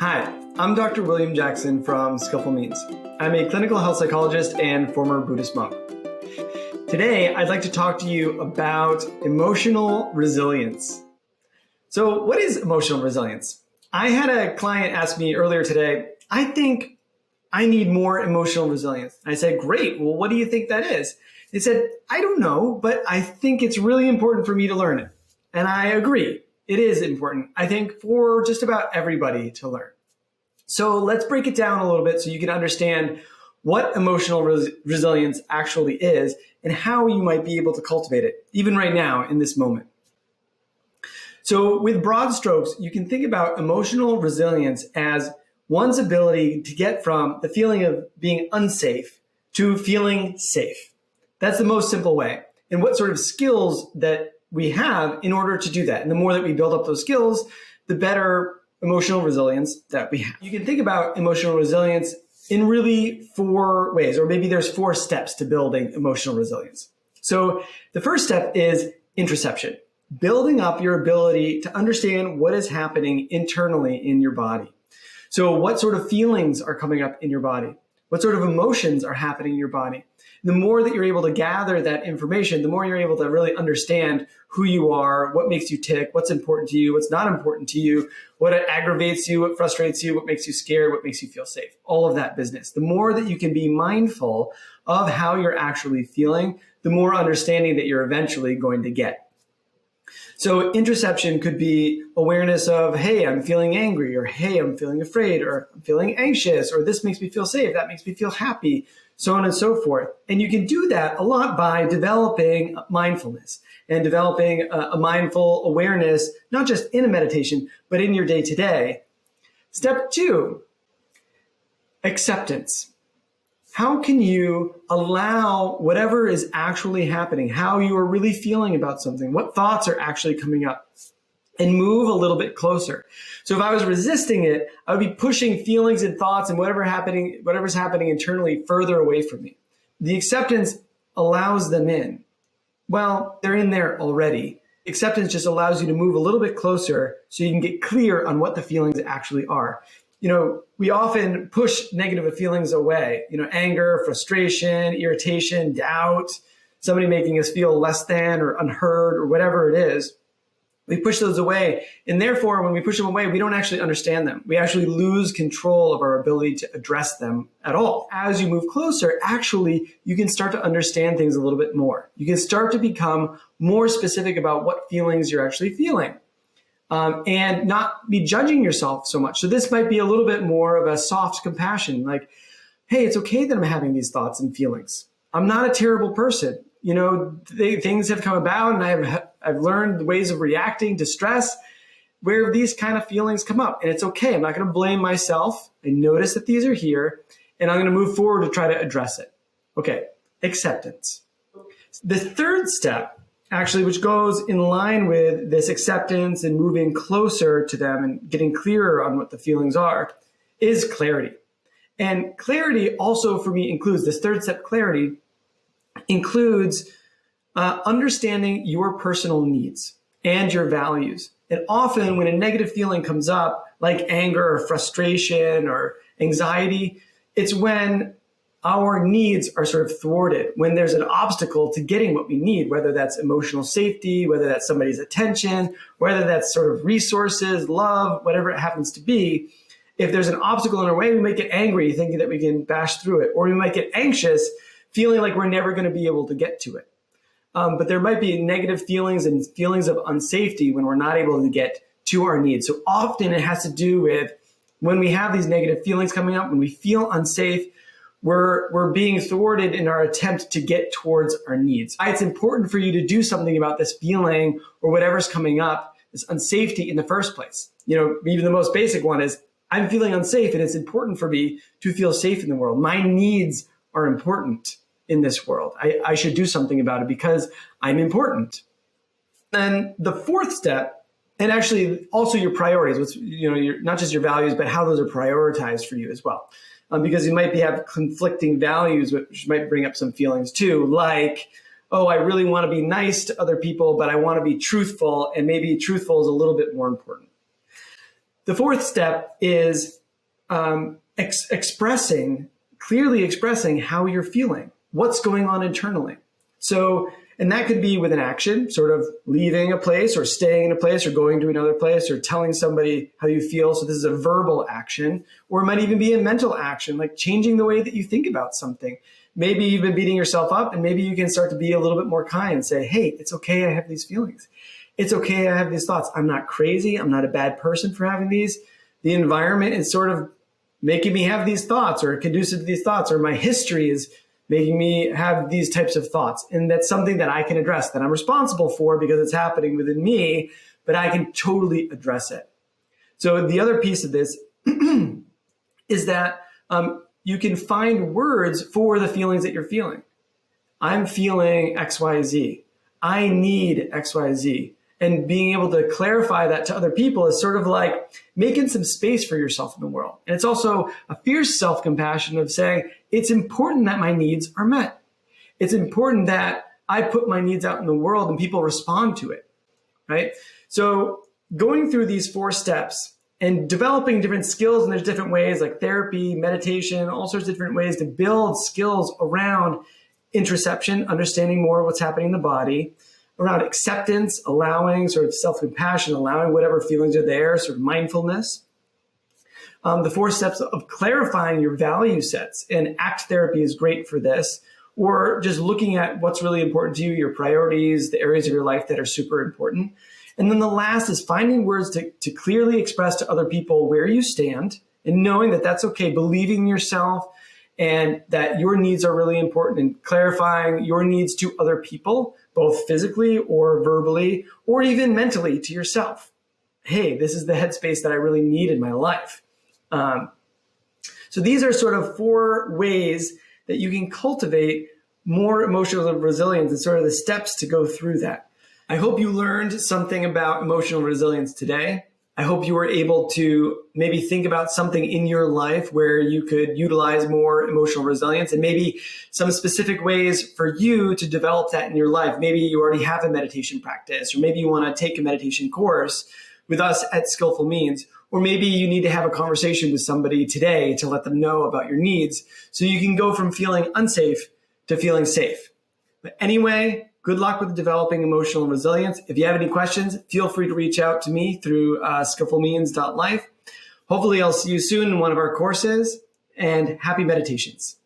Hi, I'm Dr. William Jackson from Skillful Means. I'm a clinical health psychologist and former Buddhist monk. Today, I'd like to talk to you about emotional resilience. So what is emotional resilience? I had a client ask me earlier today, I think I need more emotional resilience. I said, great, well, what do you think that is? They said, I don't know, but I think it's really important for me to learn it. And I agree, it is important, I think, for just about everybody to learn. So let's break it down a little bit so you can understand what emotional resilience actually is and how you might be able to cultivate it, even right now in this moment. So with broad strokes, you can think about emotional resilience as one's ability to get from the feeling of being unsafe to feeling safe. That's the most simple way. And what sort of skills that we have in order to do that. And the more that we build up those skills, the better emotional resilience that we have. You can think about emotional resilience in really 4 ways, or maybe there's 4 steps to building emotional resilience. So the first step is interception, building up your ability to understand what is happening internally in your body. So what sort of feelings are coming up in your body? What sort of emotions are happening in your body? The more that you're able to gather that information, the more you're able to really understand who you are, what makes you tick, what's important to you, what's not important to you, what aggravates you, what frustrates you, what makes you scared, what makes you feel safe, all of that business. The more that you can be mindful of how you're actually feeling, the more understanding that you're eventually going to get. So interception could be awareness of, hey, I'm feeling angry, or hey, I'm feeling afraid, or I'm feeling anxious, or this makes me feel safe, that makes me feel happy, so on and so forth. And you can do that a lot by developing mindfulness and developing a mindful awareness, not just in a meditation, but in your day-to-day. Step 2, acceptance. How can you allow whatever is actually happening, how you are really feeling about something, what thoughts are actually coming up, and move a little bit closer? So if I was resisting it, I would be pushing feelings and thoughts and whatever's happening internally further away from me. The acceptance allows them in. Well, they're in there already. Acceptance just allows you to move a little bit closer so you can get clear on what the feelings actually are. We often push negative feelings away, anger, frustration, irritation, doubt, somebody making us feel less than or unheard or whatever it is. We push those away. And therefore, when we push them away, we don't actually understand them. We actually lose control of our ability to address them at all. As you move closer, actually, you can start to understand things a little bit more. You can start to become more specific about what feelings you're actually feeling. And not be judging yourself so much. So this might be a little bit more of a soft compassion, like, hey, it's okay that I'm having these thoughts and feelings. I'm not a terrible person. Things have come about and I've learned ways of reacting to stress where these kind of feelings come up. And it's okay. I'm not going to blame myself. I notice that these are here and I'm going to move forward to try to address it. Okay, acceptance. The third step, actually, which goes in line with this acceptance and moving closer to them and getting clearer on what the feelings are, is clarity. And clarity also for me includes, this third step, clarity, includes understanding your personal needs and your values. And often when a negative feeling comes up, like anger or frustration or anxiety, it's when our needs are sort of thwarted, when there's an obstacle to getting what we need, whether that's emotional safety, whether that's somebody's attention, whether that's sort of resources, love, whatever it happens to be. If there's an obstacle in our way, we might get angry thinking that we can bash through it, or we might get anxious feeling like we're never going to be able to get to it. But there might be negative feelings and feelings of unsafety when we're not able to get to our needs. So often it has to do with when we have these negative feelings coming up, when we feel unsafe, we're being thwarted in our attempt to get towards our needs. It's important for you to do something about this feeling or whatever's coming up, this unsafety in the first place. Even the most basic one is, I'm feeling unsafe and it's important for me to feel safe in the world. My needs are important in this world. I should do something about it because I'm important. And the fourth step, and actually also your priorities, not just your values, but how those are prioritized for you as well. Because you might have conflicting values, which might bring up some feelings too, like, oh, I really want to be nice to other people, but I want to be truthful, and maybe truthful is a little bit more important. The fourth step is clearly expressing how you're feeling, what's going on internally. So, and that could be with an action, sort of leaving a place or staying in a place or going to another place or telling somebody how you feel. So this is a verbal action, or it might even be a mental action, like changing the way that you think about something. Maybe you've been beating yourself up, and maybe you can start to be a little bit more kind and say, hey, it's okay, I have these feelings. It's okay, I have these thoughts. I'm not crazy. I'm not a bad person for having these. The environment is sort of making me have these thoughts, or conducive to these thoughts, or my history is making me have these types of thoughts. And that's something that I can address, that I'm responsible for because it's happening within me, but I can totally address it. So the other piece of this is that you can find words for the feelings that you're feeling. I'm feeling XYZ. I need XYZ. And being able to clarify that to other people is sort of like making some space for yourself in the world. And it's also a fierce self-compassion of saying, it's important that my needs are met. It's important that I put my needs out in the world and people respond to it, right? So going through these 4 steps and developing different skills, and there's different ways like therapy, meditation, all sorts of different ways to build skills around interoception, understanding more of what's happening in the body, around acceptance, allowing sort of self-compassion, allowing whatever feelings are there, sort of mindfulness. The 4 steps of clarifying your value sets, and ACT therapy is great for this, or just looking at what's really important to you, your priorities, the areas of your life that are super important. And then the last is finding words to clearly express to other people where you stand, and knowing that that's okay, believing in yourself, and that your needs are really important, and clarifying your needs to other people, both physically or verbally, or even mentally to yourself. Hey, this is the headspace that I really need in my life. So these are sort of 4 ways that you can cultivate more emotional resilience, and sort of the steps to go through that. I hope you learned something about emotional resilience today. I hope you were able to maybe think about something in your life where you could utilize more emotional resilience, and maybe some specific ways for you to develop that in your life. Maybe you already have a meditation practice, or maybe you want to take a meditation course with us at Skillful Means, or maybe you need to have a conversation with somebody today to let them know about your needs so you can go from feeling unsafe to feeling safe. But anyway, good luck with developing emotional resilience. If you have any questions, feel free to reach out to me through skillfulmeans.life. Hopefully I'll see you soon in one of our courses, and happy meditations.